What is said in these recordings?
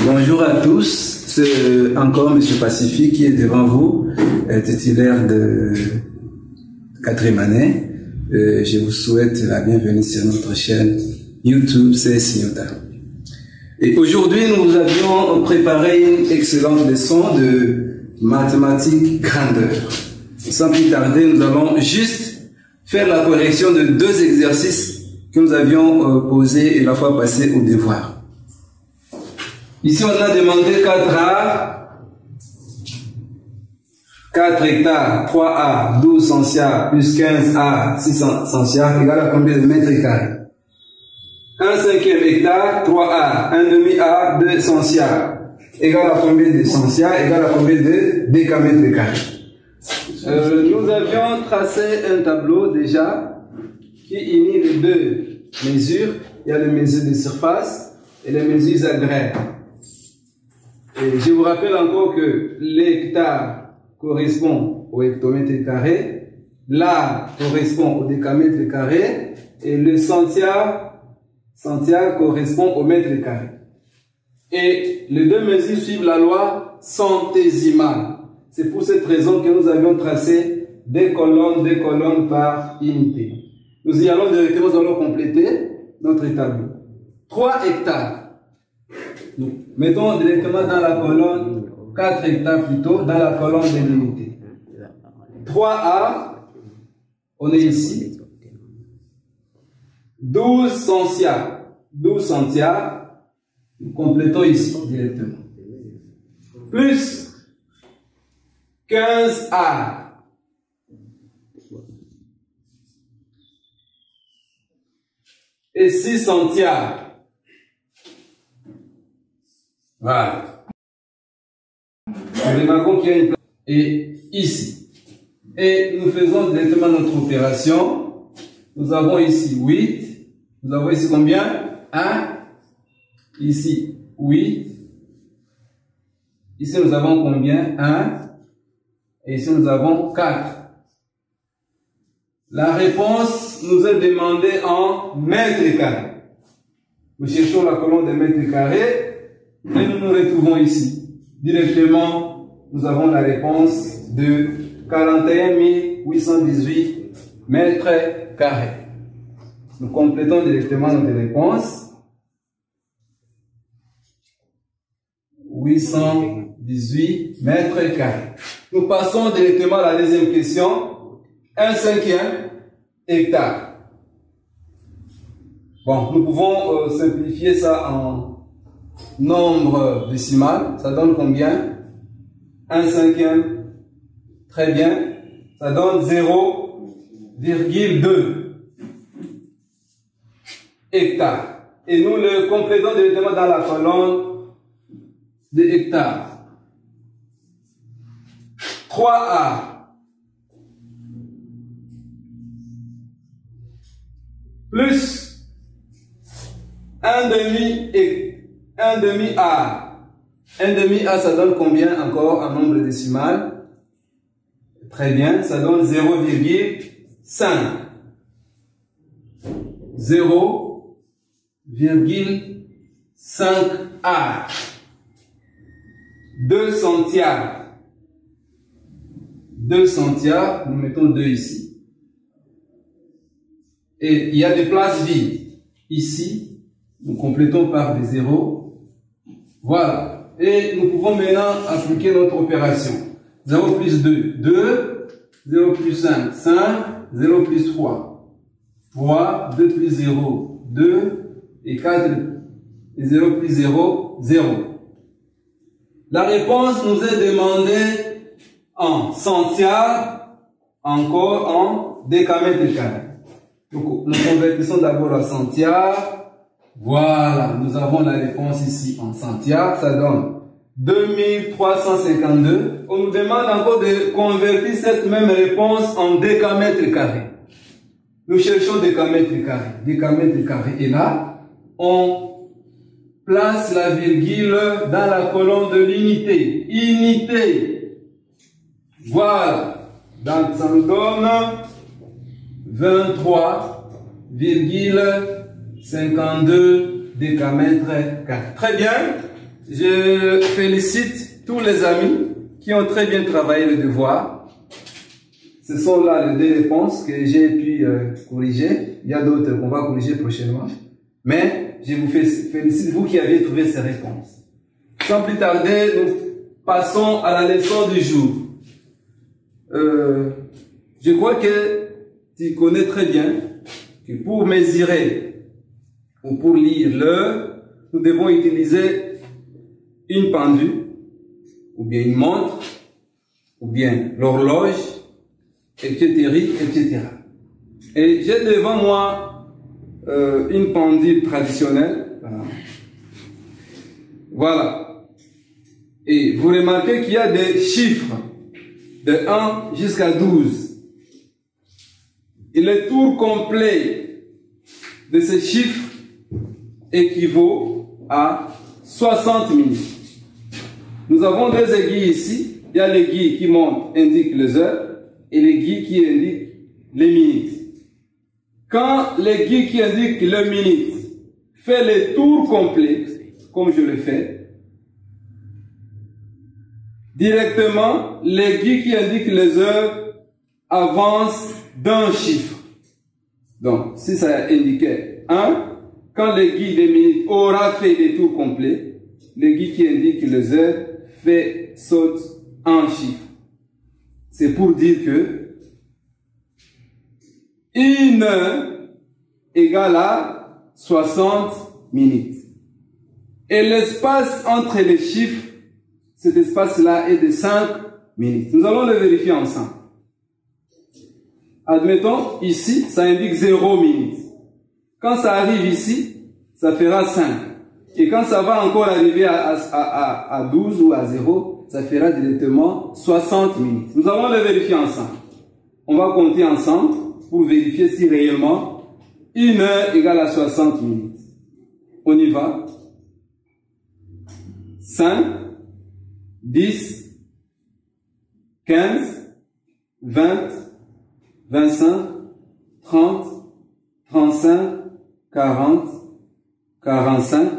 Bonjour à tous, c'est encore M. Pacifique qui est devant vous, titulaire de 4e année. Je vous souhaite la bienvenue sur notre chaîne YouTube CS Nyota. Et aujourd'hui, nous avions préparé une excellente leçon de mathématiques grandeur. Sans plus tarder, nous allons juste faire la correction de 2 exercices que nous avions posés la fois passée au devoir. Ici, on a demandé 4A, 4 hectares, 3A, 12 centiares, plus 15A, 6 centiares, égale à combien de mètres carrés? 1/5 hectare, 3A, 1/2A, 2 centiares, égale à combien de centiares, égale à combien de décamètres carrés? Nous avions tracé un tableau déjà qui unit les 2 mesures. Il y a les mesures de surface et les mesures agraires. Et je vous rappelle encore que l'hectare correspond au hectomètre carré, l'A correspond au décamètre carré et le centiare correspond au mètre carré. Et les 2 mesures suivent la loi centésimale. C'est pour cette raison que nous avions tracé des colonnes par unité. Nous y allons directement, nous allons compléter notre tableau. 3 hectares. Nous mettons directement dans la colonne 4 hectares plutôt, dans la colonne de l'unité. 3A, on est ici. 12 centiares. 12 centiares, nous complétons ici directement. Plus 15A. Et 6 centiares. Voilà. Remarquons qu'il y a une place. Et ici. Et nous faisons directement notre opération. Nous avons ici 8. Nous avons ici combien? 1. Ici 8. Ici nous avons combien? 1. Et ici nous avons 4. La réponse nous est demandée en mètres carrés. Nous cherchons la colonne des mètres carrés. Et nous nous retrouvons ici. Directement, nous avons la réponse de 41 818 mètres carrés. Nous complétons directement notre réponse. 818 mètres carrés. Nous passons directement à la deuxième question. 1/5 hectare. Bon, nous pouvons simplifier ça en nombre décimal. Ça donne combien? 1/5. Très bien. Ça donne 0,2 hectares. Et nous le complétons directement dans la colonne de hectares. 3A. Plus 1/2A. 1/2A, ça donne combien encore en nombre décimal? Très bien, ça donne 0,5. 0,5A. 2 centiares. 2 centiares, nous mettons 2 ici. Et il y a des places vides. Ici, nous complétons par des zéros. Voilà. Et nous pouvons maintenant appliquer notre opération. 0 plus 2, 2. 0 plus 5, 5. 0 plus 3, 3. 2 plus 0, 2. Et 4. Et 0 plus 0, 0. La réponse nous est demandée en centiares, encore en décamètres carrés. Donc, nous convertissons d'abord à centiares. Voilà, nous avons la réponse ici en centiares. Ça donne 2352. On nous demande encore de convertir cette même réponse en décamètres carrés. Nous cherchons décamètres carrés. Décamètres carrés. Et là, on place la virgule dans la colonne de l'unité. Unité. Voilà. Donc, ça nous donne 23,52 décamètres carrés. Très bien. Je félicite tous les amis qui ont très bien travaillé le devoir. Ce sont là les deux réponses que j'ai pu corriger. Il y a d'autres qu'on va corriger prochainement. Mais je vous félicite, vous qui avez trouvé ces réponses. Sans plus tarder, nous passons à la leçon du jour. Je crois que tu connais très bien que pour mesurer ou pour lire l'heure, nous devons utiliser une pendule, ou bien une montre, ou bien l'horloge, etc., etc. Et j'ai devant moi une pendule traditionnelle. Voilà. Et vous remarquez qu'il y a des chiffres de 1 jusqu'à 12. Et le tour complet de ces chiffres équivaut à 60 minutes. Nous avons deux aiguilles ici. Il y a l'aiguille qui monte, indique les heures, et l'aiguille qui indique les minutes. Quand l'aiguille qui indique les minutes fait le tour complet, comme je le fais, directement, l'aiguille qui indique les heures avance d'un chiffre. Donc, si ça indiquait 1, quand l'aiguille des minutes aura fait des tours complets, l'aiguille qui indique les heures saute un chiffre. C'est pour dire que 1 heure égale à 60 minutes. Et l'espace entre les chiffres, cet espace-là est de 5 minutes. Nous allons le vérifier ensemble. Admettons, ici, ça indique 0 minutes. Quand ça arrive ici, ça fera 5. Et quand ça va encore arriver à 12 ou à 0, ça fera directement 60 minutes. Nous allons le vérifier ensemble. On va compter ensemble pour vérifier si réellement 1 heure égale à 60 minutes. On y va. 5, 10, 15, 20, 25, 30, 35, 40, 45,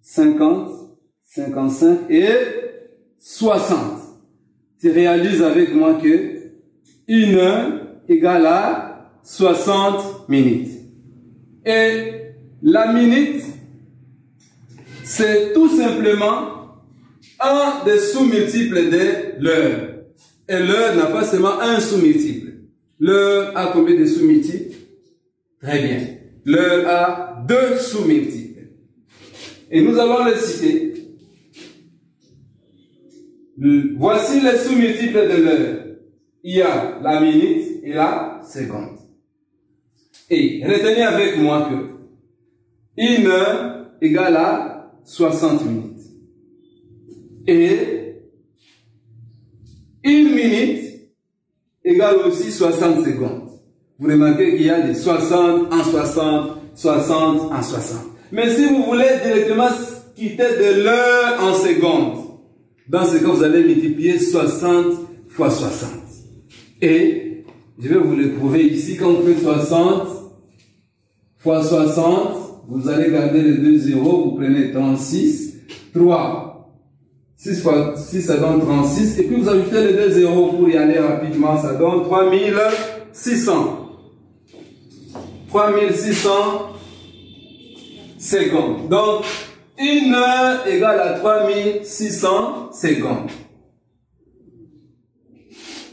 50, 55 et 60. Tu réalises avec moi que 1 heure égale à 60 minutes. Et la minute, c'est tout simplement un des sous-multiples de l'heure. Et l'heure n'a pas seulement un sous-multiple. L'heure a combien de sous-multiples? Très bien. L'heure a 2 sous-multiples. Et nous allons les citer. Voici les sous-multiples de l'heure. Il y a la minute et la seconde. Et retenez avec moi que 1 heure égale à 60 minutes. Et 1 minute égale aussi 60 secondes. Vous remarquez qu'il y a des 60 en 60, 60 en 60. Mais si vous voulez directement quitter de l'heure en secondes, dans ce cas, vous allez multiplier 60 fois 60. Et je vais vous le prouver ici. Quand vous faites 60 fois 60, vous allez garder les 2 zéros, vous prenez 36, 3. 6 fois 6, ça donne 36. Et puis vous ajoutez les 2 zéros pour y aller rapidement, ça donne 3600. 3600 secondes. Donc, 1 heure égale à 3600 secondes.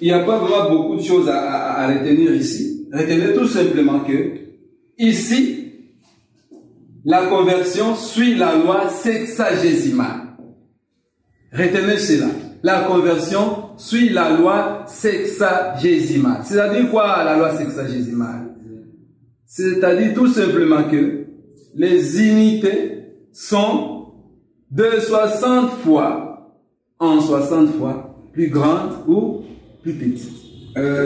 Il n'y a pas vraiment beaucoup de choses à retenir ici. Retenez tout simplement que, ici, la conversion suit la loi sexagésimale. Retenez cela. La conversion suit la loi sexagésimale. C'est-à-dire quoi la loi sexagésimale? C'est-à-dire tout simplement que les unités sont de 60 fois en 60 fois plus grandes ou plus petites.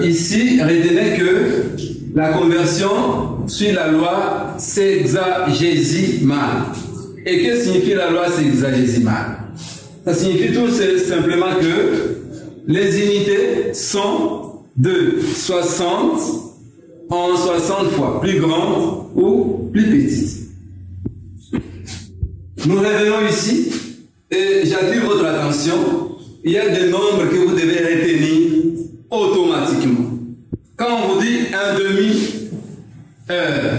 Ici, retenez que la conversion suit la loi sexagésimale. Et que signifie la loi sexagésimale? Ça signifie tout simplement que les unités sont de 60 en 60 fois, plus grandes ou plus petites. Nous revenons ici et j'attire votre attention. Il y a des nombres que vous devez retenir automatiquement. Quand on vous dit un demi-heure,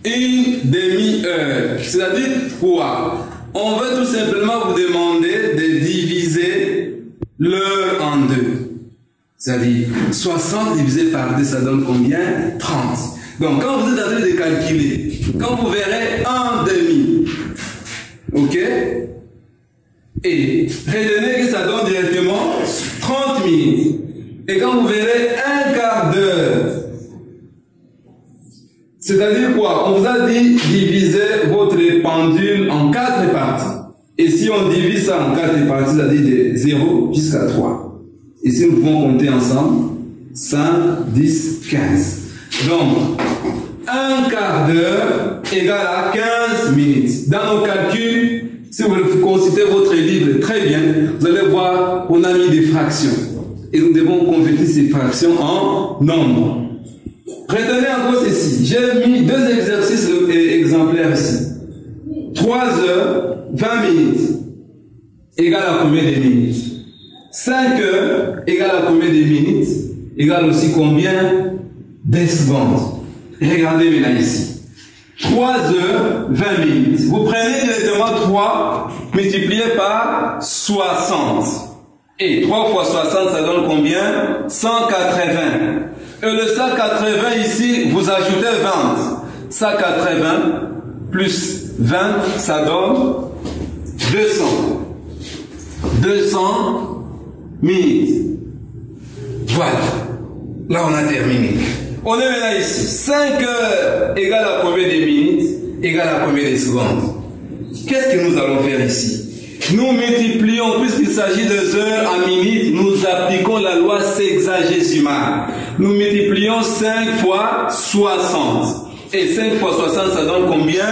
une demi-heure, c'est-à-dire quoi? On veut tout simplement vous demander de diviser l'heure en deux. C'est-à-dire 60 divisé par 2, ça donne combien? 30. Donc quand vous êtes en train de calculer, quand vous verrez un demi, ok? Et retenez que ça donne directement 30 minutes. Et quand vous verrez un quart d'heure, c'est-à-dire quoi? On vous a dit diviser votre pendule en 4 parties. Et si on divise ça en 4 parties, c'est-à-dire de 0 jusqu'à 3. Et si nous pouvons compter ensemble, 5, 10, 15. Donc, un quart d'heure égale à 15 minutes. Dans nos calculs, si vous consultez votre livre très bien, vous allez voir qu'on a mis des fractions. Et nous devons convertir ces fractions en nombres. Retenez encore ceci. J'ai mis 2 exercices exemplaires ici. 3 heures, 20 minutes égale à combien de minutes? 5 heures égale à combien de minutes? Égale aussi combien de secondes? Regardez maintenant ici. 3 heures, 20 minutes. Vous prenez directement 3 multiplié par 60. Et 3 fois 60, ça donne combien? 180. Et le 180 ici, vous ajoutez 20. 180 plus 20, ça donne 200. 200 minutes. Voilà. Là, on a terminé. On est maintenant ici. 5 heures égale à combien de minutes? Égale à combien de secondes? Qu'est-ce que nous allons faire ici? Nous multiplions, puisqu'il s'agit de heures en minutes, nous appliquons la loi sexagésimale. Nous multiplions 5 fois 60. Et 5 fois 60, ça donne combien?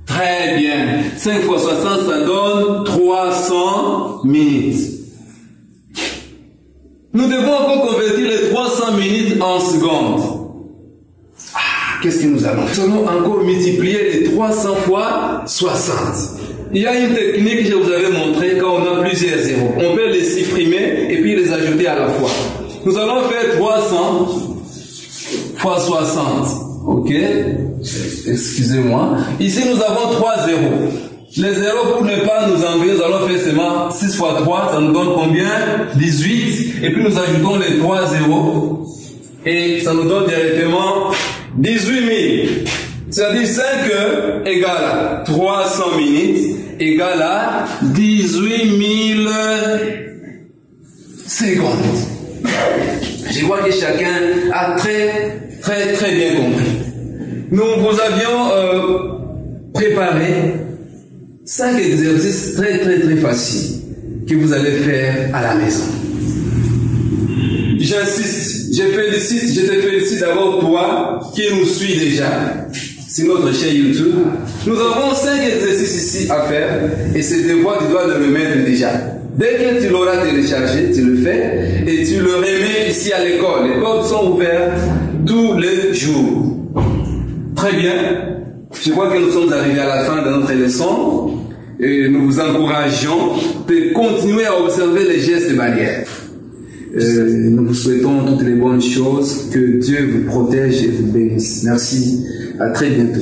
Très bien. 5 fois 60, ça donne 300 minutes. Nous devons encore convertir les 300 minutes en secondes. Qu'est-ce que nous allons faire? Nous allons encore multiplier les 300 fois 60. Il y a une technique que je vous avais montrée quand on a plusieurs zéros. On peut les supprimer et puis les ajouter à la fois. Nous allons faire 300 fois 60. Ok? Excusez-moi. Ici, nous avons 3 zéros. Les zéros, pour ne pas nous enlever, nous allons faire seulement 6 fois 3, ça nous donne combien? 18. Et puis nous ajoutons les 3 zéros. Et ça nous donne directement 18 000. C'est-à-dire 5 heures égale à 300 minutes égale à 18 000 secondes. Je vois que chacun a très bien compris. Nous vous avions préparé 5 exercices très faciles que vous allez faire à la maison. J'insiste, je te félicite d'abord toi qui nous suis déjà sur notre chaîne YouTube. Nous avons 5 exercices ici à faire et c'est devoir, tu dois le remettre déjà. Dès que tu l'auras téléchargé, tu le fais et tu le remets ici à l'école. Les portes sont ouvertes tous les jours. Très bien. Je vois que nous sommes arrivés à la fin de notre leçon et nous vous encourageons de continuer à observer les gestes barrières. Nous vous souhaitons toutes les bonnes choses, que Dieu vous protège et vous bénisse. Merci, à très bientôt.